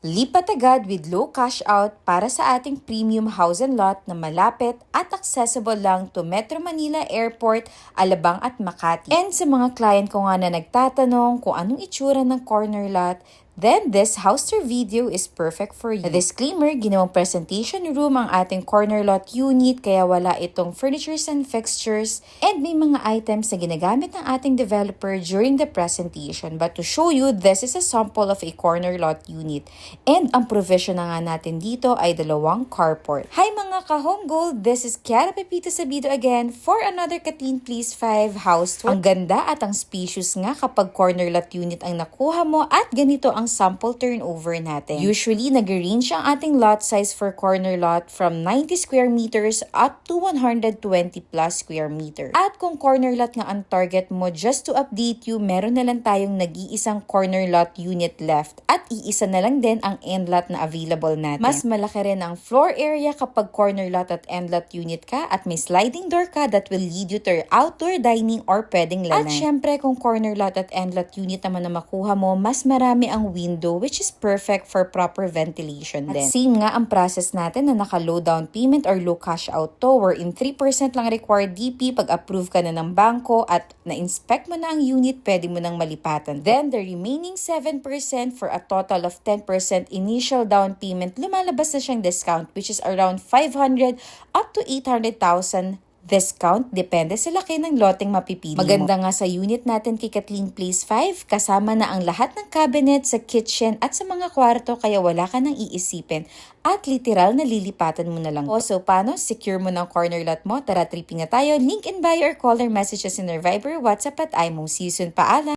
Lipat agad with low cash out para sa ating premium house and lot na malapit at accessible lang to Metro Manila Airport, Alabang at Makati. And sa mga client ko nga na nagtatanong kung anong itsura ng corner lot, then this house tour video is perfect for you. A disclaimer, ginawang presentation room ang ating corner lot unit kaya wala itong furnitures and fixtures and may mga items na ginagamit ng ating developer during the presentation. But to show you, this is a sample of a corner lot unit. And ang provision na nga natin dito ay dalawang carport. Hi mga ka-home gold! This is Kiara Pepito Sabido again for another Kathleen Please 5 house tour. Ang ganda at ang spacious nga kapag corner lot unit ang nakuha mo at ganito ang sample turnover natin. Usually, nag-range ang ating lot size for corner lot from 90 square meters up to 120 plus square meter. At kung corner lot nga ang target mo, just to update you, meron na lang tayong nag-iisang corner lot unit left at iisa na lang din ang end lot na available natin. Mas malaki rin ang floor area kapag corner lot at end lot unit ka at may sliding door ka that will lead you to your outdoor dining or pwedeng lanay. At syempre, kung corner lot at end lot unit naman na makuha mo, mas marami ang window which is perfect for proper ventilation din. At same nga ang process natin na naka-low down payment or low cash out to wherein 3% lang required DP pag approve ka na ng bangko at na-inspect mo na ang unit, pwede mo nang malipatan. Then the remaining 7% for a total of 10% initial down payment, lumalabas na siyang discount which is around 500 up to 800,000 discount, depende sa laki ng loteng mapipili mo. Maganda nga sa unit natin kay Kathleen Place 5, kasama na ang lahat ng cabinet sa kitchen at sa mga kwarto kaya wala ka nang iisipin at literal na lilipatan mo na lang. So paano? Secure mo ng corner lot mo? Tara, tripping na tayo. Link in bio or call or messages in our Viber, WhatsApp at IMO. See you soon. Paalam!